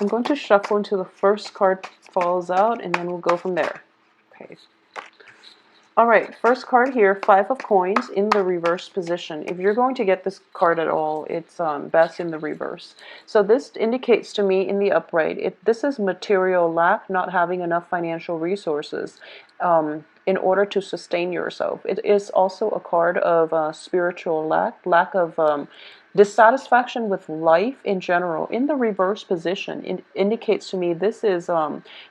I'm going to shuffle until the first card falls out, and then we'll go from there. Okay. All right, first card here, Five of Coins in the reverse position. If you're going to get this card at all, it's best in the reverse. So this indicates to me in the upright, this is material lack, not having enough financial resources in order to sustain yourself. It is also a card of spiritual lack of dissatisfaction with life in general. In the reverse position, it indicates to me this is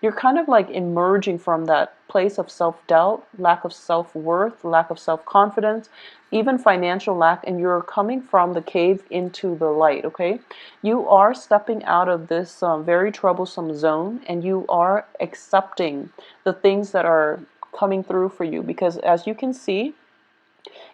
you're kind of like emerging from that place of self-doubt, lack of self-worth, lack of self-confidence, even financial lack, and you're coming from the cave into the light. Okay, you are stepping out of this very troublesome zone, and you are accepting the things that are coming through for you, because as you can see,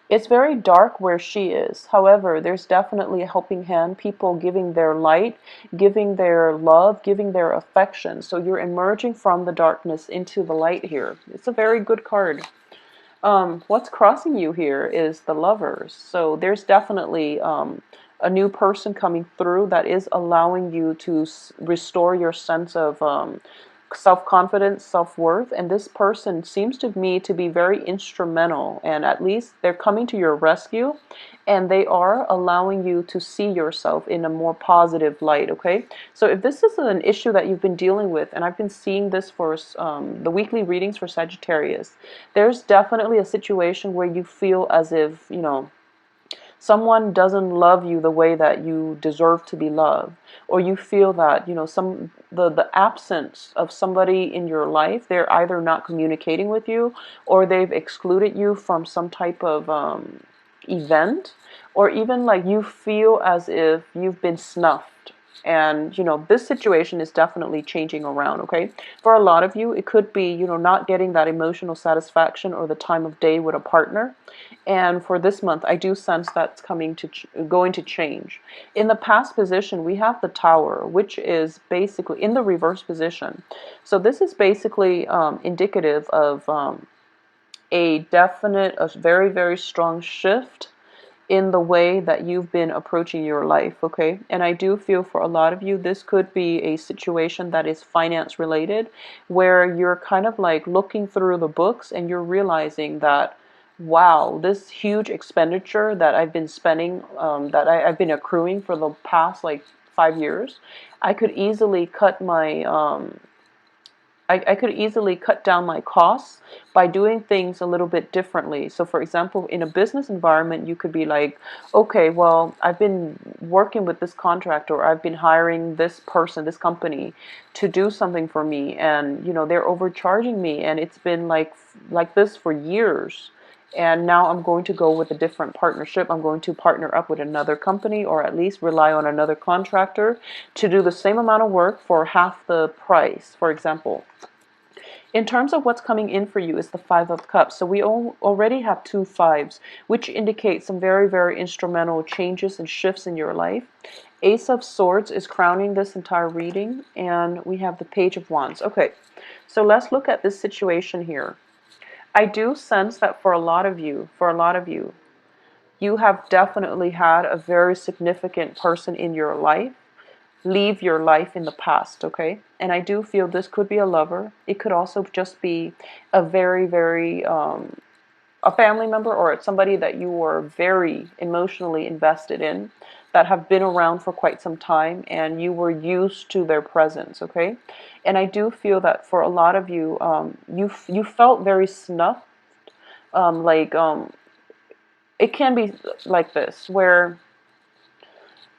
it's very dark where she is. However, there's definitely a helping hand, people giving their light, giving their love, giving their affection. So you're emerging from the darkness into the light here. It's a very good card. What's crossing you here is the Lovers. So there's definitely a new person coming through that is allowing you to restore your sense of self-confidence, self-worth, and this person seems to me to be very instrumental, and at least they're coming to your rescue, and they are allowing you to see yourself in a more positive light. Okay, so if this is an issue that you've been dealing with, and I've been seeing this for the weekly readings for Sagittarius, there's definitely a situation where you feel as if, you know, someone doesn't love you the way that you deserve to be loved, or you feel that, you know, the absence of somebody in your life, they're either not communicating with you, or they've excluded you from some type of event, or even like you feel as if you've been snuffed. And, you know, this situation is definitely changing around. Okay, for a lot of you, it could be, you know, not getting that emotional satisfaction or the time of day with a partner. And for this month, I do sense that's going to change. In the past position, we have the Tower, which is basically in the reverse position. So this is basically indicative of a very, very strong shift in the way that you've been approaching your life. Okay, and I do feel for a lot of you, this could be a situation that is finance related, where you're kind of like looking through the books and you're realizing that, wow, this huge expenditure that I've been spending, I've been accruing for the past like 5 years, I could easily cut my I could easily cut down my costs by doing things a little bit differently. So for example, in a business environment, you could be like, okay, well, I've been working with this contractor, or I've been hiring this person, this company to do something for me, and you know, they're overcharging me, and it's been like this for years. And now I'm going to go with a different partnership. I'm going to partner up with another company, or at least rely on another contractor to do the same amount of work for half the price, for example. In terms of what's coming in for you is the Five of Cups. So we already have two fives, which indicate some very, very instrumental changes and shifts in your life. Ace of Swords is crowning this entire reading, and we have the Page of Wands. Okay, so let's look at this situation here. I do sense that for a lot of you, you have definitely had a very significant person in your life leave your life in the past, okay? And I do feel this could be a lover. It could also just be a very, very, a family member, or somebody that you were very emotionally invested in, that have been around for quite some time, and you were used to their presence, okay? And I do feel that for a lot of you, you felt very snuffed, it can be like this, where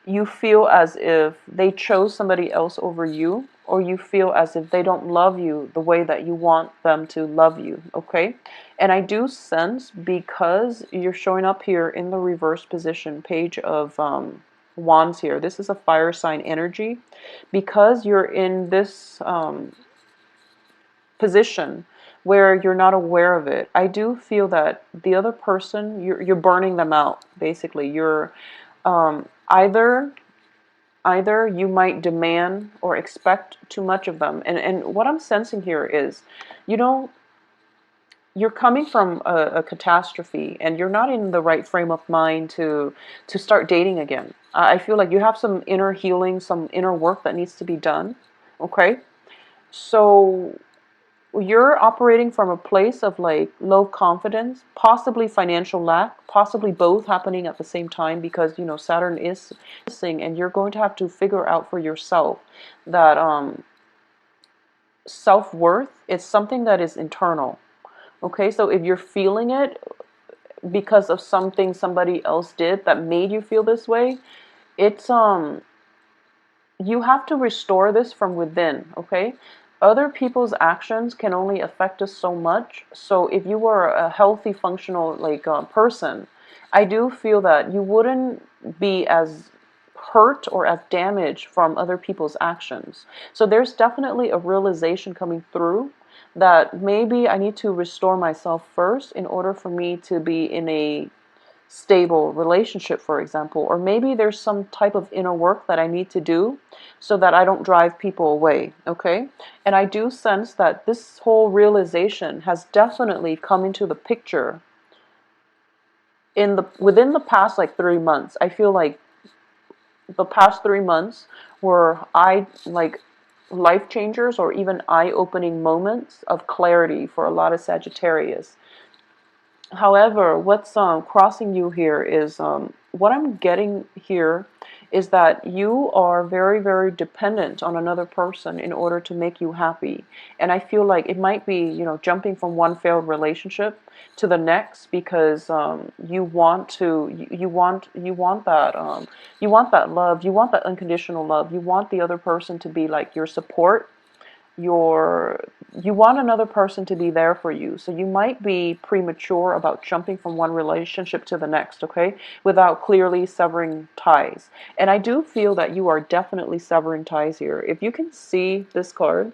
you feel as if they chose somebody else over you, or you feel as if they don't love you the way that you want them to love you, okay? And I do sense, because you're showing up here in the reverse position, Page of Wands here, this is a fire sign energy, because you're in this position where you're not aware of it. I do feel that the other person, you're burning them out, basically. You're either you might demand or expect too much of them. And what I'm sensing here is, you know, you're coming from a catastrophe, and you're not in the right frame of mind to start dating again. I feel like you have some inner healing, some inner work that needs to be done. okay? So you're operating from a place of like low confidence, possibly financial lack, possibly both happening at the same time, because you know Saturn is missing, and you're going to have to figure out for yourself that self-worth is something that is internal. Okay, so if you're feeling it because of something somebody else did that made you feel this way, it's you have to restore this from within, okay? Other people's actions can only affect us so much. So if you were a healthy, functional like person, I do feel that you wouldn't be as hurt or as damaged from other people's actions. So there's definitely a realization coming through that maybe I need to restore myself first in order for me to be in a stable relationship, for example, or maybe there's some type of inner work that I need to do so that I don't drive people away, okay? And I do sense that this whole realization has definitely come into the picture in the within the past like 3 months. I feel like the past 3 months were life changers or even eye-opening moments of clarity for a lot of Sagittarius. However, what's crossing you here is what I'm getting here is that you are very, very dependent on another person in order to make you happy. And I feel like it might be, you know, jumping from one failed relationship to the next because you want to, you want that love, you want that unconditional love, you want the other person to be like your support, your you want another person to be there for you. So you might be premature about jumping from one relationship to the next, okay, without clearly severing ties. And I do feel that you are definitely severing ties here. If you can see this card,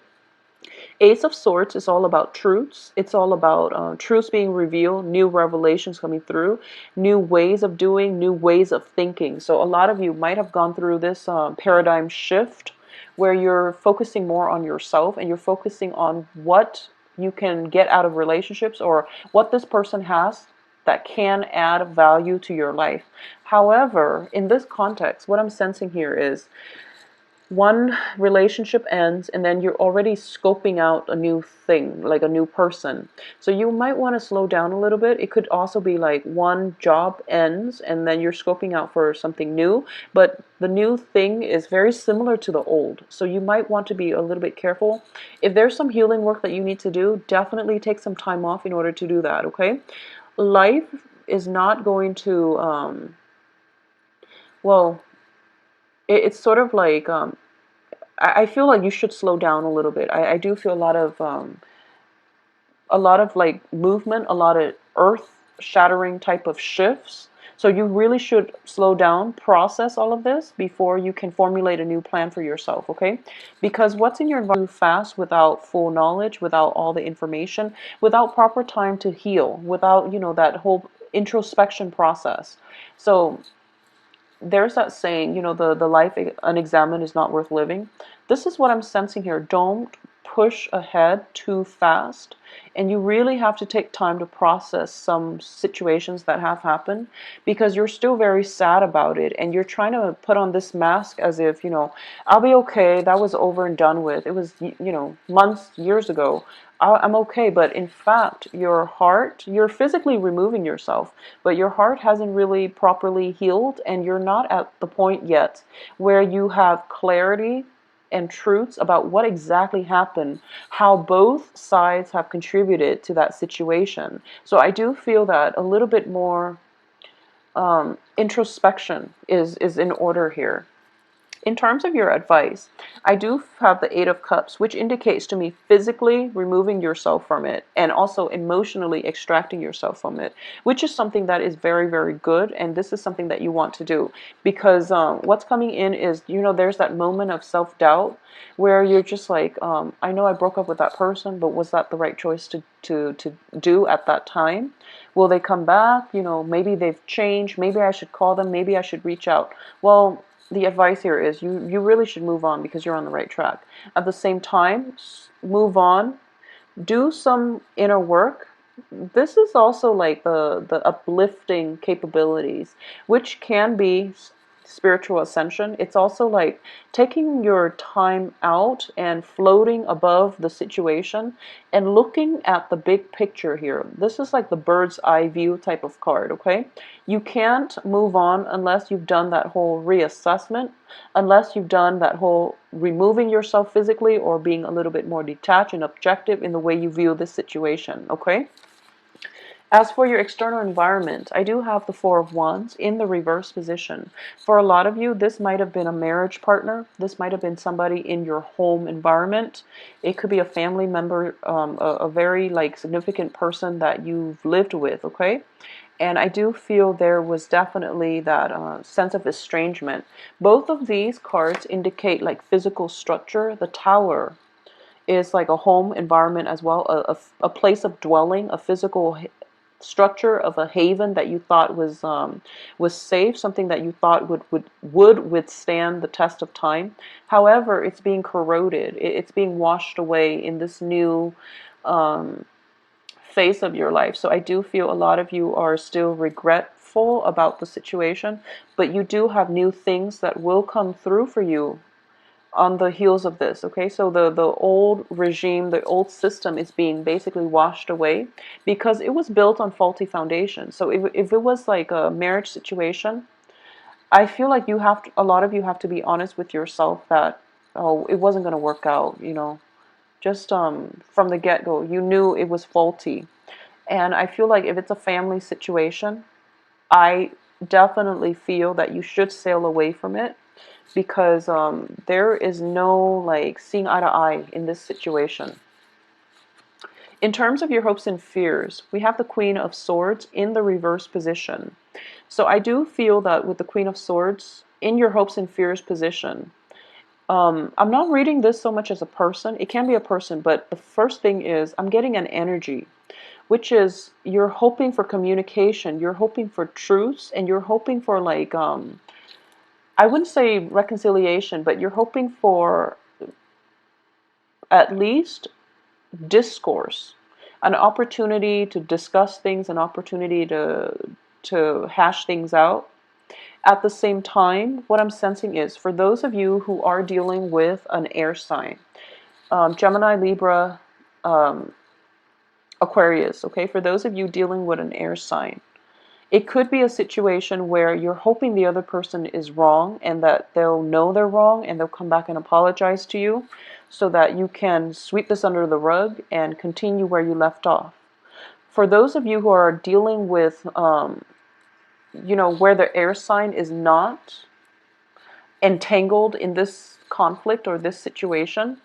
Ace of Swords is all about truths. It's all about truths being revealed, new revelations coming through, new ways of doing, new ways of thinking. So a lot of you might have gone through this paradigm shift where you're focusing more on yourself and you're focusing on what you can get out of relationships or what this person has that can add value to your life. However, in this context, what I'm sensing here is one relationship ends and then you're already scoping out a new thing, like a new person. So you might want to slow down a little bit. It could also be like one job ends and then you're scoping out for something new, but the new thing is very similar to the old. So you might want to be a little bit careful. If there's some healing work that you need to do, definitely take some time off in order to do that, okay? Life is not going to, well, it's sort of like I feel like you should slow down a little bit. I do feel a lot of like movement, a lot of earth shattering type of shifts. So you really should slow down, process all of this before you can formulate a new plan for yourself, okay? Because what's in your environment too fast without full knowledge, without all the information, without proper time to heal, without, you know, that whole introspection process. So there's that saying, you know, the life unexamined is not worth living. This is what I'm sensing here. Don't push ahead too fast. And you really have to take time to process some situations that have happened because you're still very sad about it. And you're trying to put on this mask as if, you know, I'll be okay. That was over and done with. It was, you know, months, years ago. I'm okay. But in fact, your heart, you're physically removing yourself, but your heart hasn't really properly healed. And you're not at the point yet where you have clarity and truths about what exactly happened, how both sides have contributed to that situation. So I do feel that a little bit more introspection is in order here. In terms of your advice, I do have the Eight of Cups, which indicates to me physically removing yourself from it and also emotionally extracting yourself from it, which is something that is very, very good. And this is something that you want to do because what's coming in is, you know, there's that moment of self-doubt where you're just like, I know I broke up with that person, but was that the right choice to do at that time? Will they come back? You know, maybe they've changed. Maybe I should call them. Maybe I should reach out. Well, the advice here is you really should move on because you're on the right track. At the same time, move on, do some inner work. This is also like the uplifting capabilities, which can be spiritual ascension. It's also like taking your time out and floating above the situation and looking at the big picture here. This is like the bird's eye view type of card, okay? You can't move on unless you've done that whole reassessment, unless you've done that whole removing yourself physically or being a little bit more detached and objective in the way you view this situation, okay? As for your external environment, I do have the Four of Wands in the reverse position. For a lot of you, this might have been a marriage partner. This might have been somebody in your home environment. It could be a family member, a very like significant person that you've lived with, okay? And I do feel there was definitely that sense of estrangement. Both of these cards indicate like physical structure. The Tower is like a home environment as well, a place of dwelling, a physical structure of a haven that you thought was safe, something that you thought would withstand the test of time. However, it's being corroded. It's being washed away in this new phase of your life. So I do feel a lot of you are still regretful about the situation, but you do have new things that will come through for you on the heels of this, okay? So the old regime, the old system is being basically washed away because it was built on faulty foundation. So if it was like a marriage situation, I feel like you have to, a lot of you have to be honest with yourself that, oh, it wasn't going to work out, you know. Just from the get-go, you knew it was faulty. And I feel like if it's a family situation, I definitely feel that you should sail away from it because there is no like seeing eye to eye in this situation. In terms of your hopes and fears, we have the Queen of Swords in the reverse position. So I do feel that with the Queen of Swords in your hopes and fears position, I'm not reading this so much as a person. It can be a person, but the first thing is I'm getting an energy, which is you're hoping for communication, you're hoping for truths, and you're hoping for like I wouldn't say reconciliation, but you're hoping for at least discourse, an opportunity to discuss things, an opportunity to hash things out. At the same time, what I'm sensing is for those of you who are dealing with an air sign, Gemini, Libra, Aquarius, okay, for those of you dealing with an air sign, it could be a situation where you're hoping the other person is wrong and that they'll know they're wrong and they'll come back and apologize to you so that you can sweep this under the rug and continue where you left off. For those of you who are dealing with, where the air sign is not entangled in this conflict or this situation,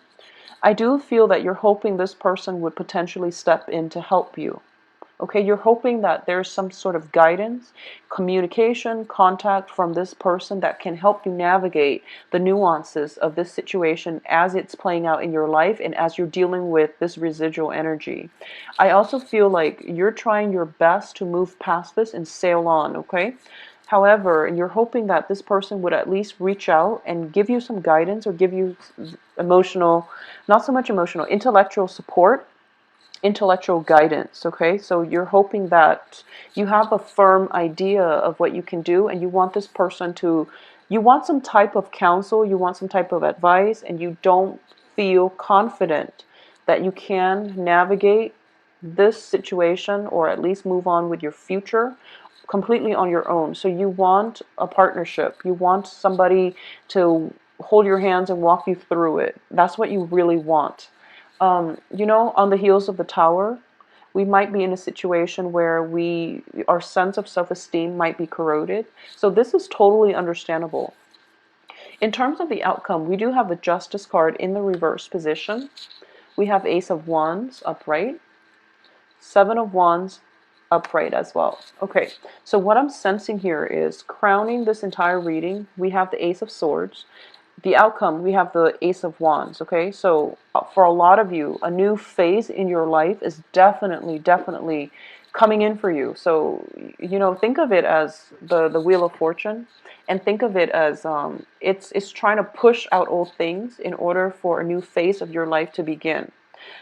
I do feel that you're hoping this person would potentially step in to help you. Okay, you're hoping that there's some sort of guidance, communication, contact from this person that can help you navigate the nuances of this situation as it's playing out in your life and as you're dealing with this residual energy. I also feel like you're trying your best to move past this and sail on, okay? However, you're hoping that this person would at least reach out and give you some guidance or give you emotional, not so much emotional, intellectual support, intellectual guidance, okay? So you're hoping that you have a firm idea of what you can do and you want this person to, you want some type of counsel, you want some type of advice, and you don't feel confident that you can navigate this situation or at least move on with your future completely on your own. So you want a partnership. You want somebody to hold your hands and walk you through it. That's what you really want. On the heels of the Tower, we might be in a situation where our sense of self-esteem might be corroded. So this is totally understandable. In terms of the outcome, we do have the Justice card in the reverse position. We have Ace of Wands upright, Seven of Wands upright as well. Okay, so what I'm sensing here is crowning this entire reading, we have the Ace of Swords. The outcome, we have the Ace of Wands, okay? So for a lot of you, a new phase in your life is definitely coming in for you. So, think of it as the Wheel of Fortune, and think of it as it's trying to push out old things in order for a new phase of your life to begin.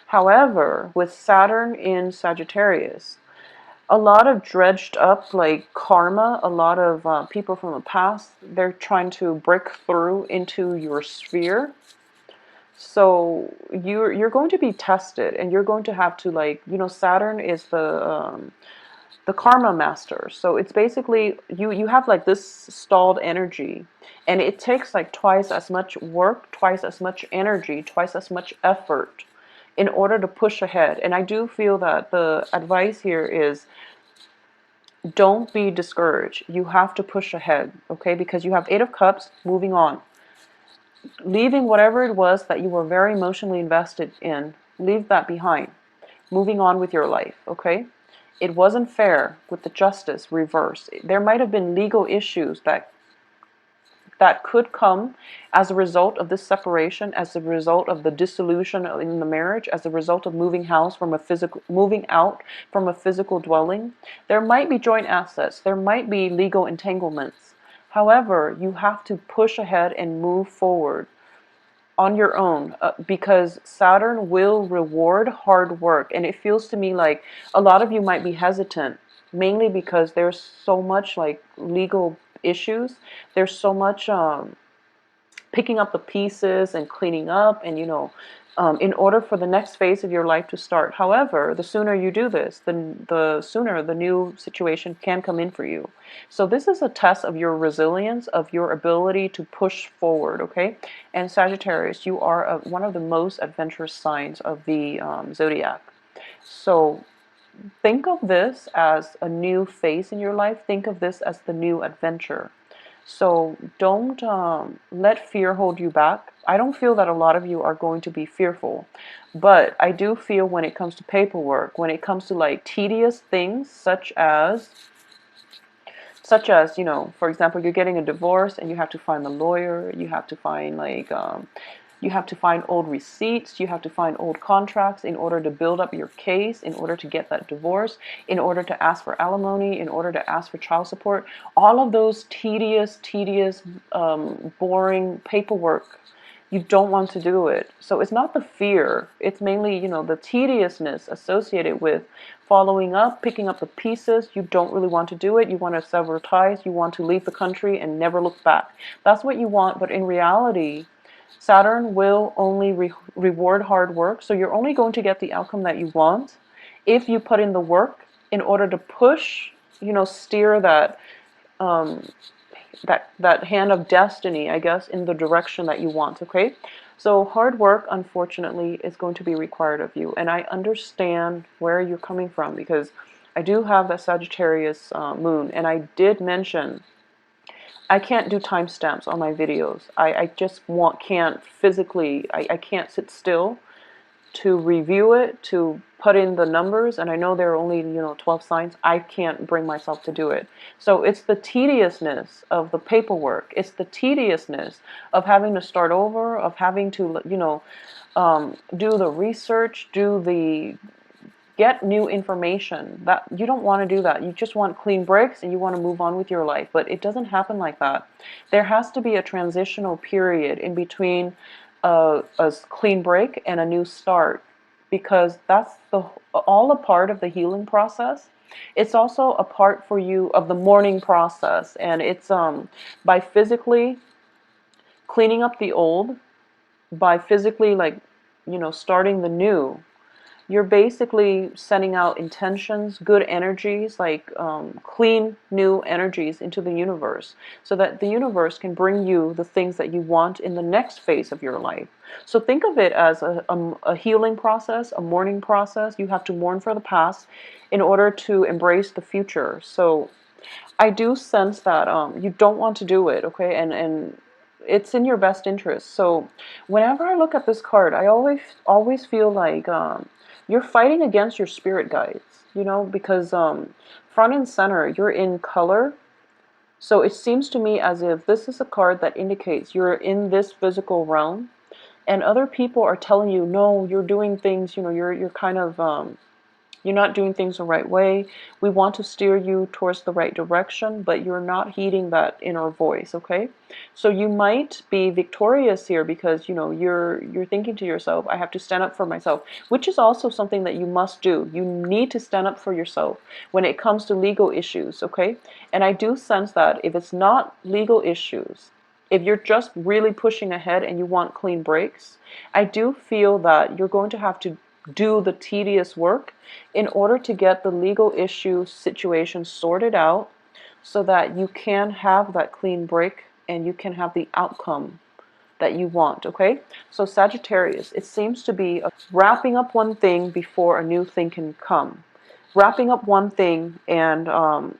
However, with Saturn in Sagittarius, a lot of dredged up like karma, a lot of people from the past, they're trying to break through into your sphere. So you're going to be tested, and you're going to have to, like, Saturn is the karma master. So it's basically you have like this stalled energy, and it takes like twice as much work, twice as much energy, twice as much effort in order to push ahead. And I do feel that the advice here is, don't be discouraged. You have to push ahead, okay? Because you have Eight of Cups, moving on. Leaving whatever it was that you were very emotionally invested in, leave that behind. Moving on with your life, okay? It wasn't fair with the justice reverse. There might have been legal issues that could come as a result of this separation, as a result of the dissolution in the marriage, as a result of moving out from a physical dwelling. There might be joint assets, there might be legal entanglements. However, you have to push ahead and move forward on your own, because Saturn will reward hard work. And it feels to me like a lot of you might be hesitant, mainly because there's so much like legal issues. There's so much picking up the pieces and cleaning up, and in order for the next phase of your life to start. However, the sooner you do this, the sooner the new situation can come in for you. So this is a test of your resilience, of your ability to push forward, okay? And Sagittarius, you are one of the most adventurous signs of the zodiac. So think of this as a new phase in your life. Think of this as the new adventure. So don't let fear hold you back. I don't feel that a lot of you are going to be fearful, but I do feel when it comes to paperwork, when it comes to like tedious things, such as, for example, you're getting a divorce and you have to find the lawyer, you have to find like you have to find old receipts, you have to find old contracts in order to build up your case, in order to get that divorce, in order to ask for alimony, in order to ask for child support. All of those tedious, boring paperwork, you don't want to do it. So it's not the fear, it's mainly, the tediousness associated with following up, picking up the pieces. You don't really want to do it. You want to sever ties. You want to leave the country and never look back. That's what you want, but in reality, Saturn will only reward hard work, so you're only going to get the outcome that you want if you put in the work in order to push, steer um, that hand of destiny, I guess, in the direction that you want, okay? So hard work, unfortunately, is going to be required of you, and I understand where you're coming from, because I do have that Sagittarius moon, and I did mention I can't do timestamps on my videos. I just can't physically, I can't sit still to review it, to put in the numbers, and I know there are only, 12 signs. I can't bring myself to do it. So it's the tediousness of the paperwork. It's the tediousness of having to start over, of having to, do the research, get new information. That you don't want to do that. You just want clean breaks and you want to move on with your life. But it doesn't happen like that. There has to be a transitional period in between a clean break and a new start, because that's all a part of the healing process. It's also a part for you of the mourning process, and it's by physically cleaning up the old, by physically starting the new. You're basically sending out intentions, good energies, like clean, new energies into the universe, so that the universe can bring you the things that you want in the next phase of your life. So think of it as a healing process, a mourning process. You have to mourn for the past in order to embrace the future. So I do sense that you don't want to do it, okay? And it's in your best interest. So whenever I look at this card, I always feel like you're fighting against your spirit guides, because front and center, you're in color. So it seems to me as if this is a card that indicates you're in this physical realm, and other people are telling you, no, you're doing things, you're kind of You're not doing things the right way. We want to steer you towards the right direction, but you're not heeding that inner voice, okay? So you might be victorious here because, you know, you're thinking to yourself, I have to stand up for myself, which is also something that you must do. You need to stand up for yourself when it comes to legal issues, okay? And I do sense that if it's not legal issues, if you're just really pushing ahead and you want clean breaks, I do feel that you're going to have to do the tedious work in order to get the legal issue situation sorted out so that you can have that clean break and you can have the outcome that you want, okay? So Sagittarius, it seems to be wrapping up one thing before a new thing can come. Wrapping up one thing and,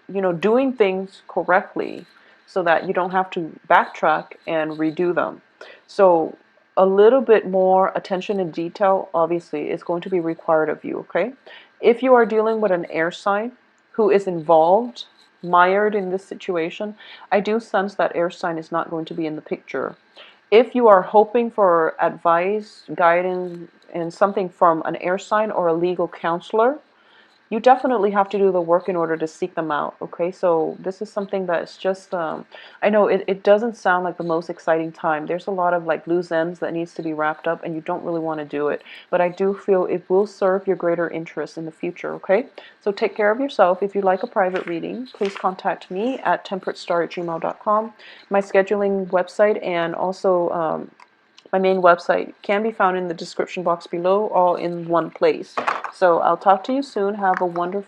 you know, doing things correctly so that you don't have to backtrack and redo them. So a little bit more attention and detail, obviously, is going to be required of you, okay? If you are dealing with an air sign who is involved, mired in this situation, I do sense that air sign is not going to be in the picture. If you are hoping for advice, guidance, and something from an air sign or a legal counselor, you definitely have to do the work in order to seek them out, okay? So this is something that's just, I know it doesn't sound like the most exciting time. There's a lot of like loose ends that needs to be wrapped up and you don't really want to do it. But I do feel it will serve your greater interest in the future, okay? So take care of yourself. If you'd like a private reading, please contact me at temperatestar@gmail.com. My scheduling website and also my main website can be found in the description box below, all in one place. So I'll talk to you soon. Have a wonderful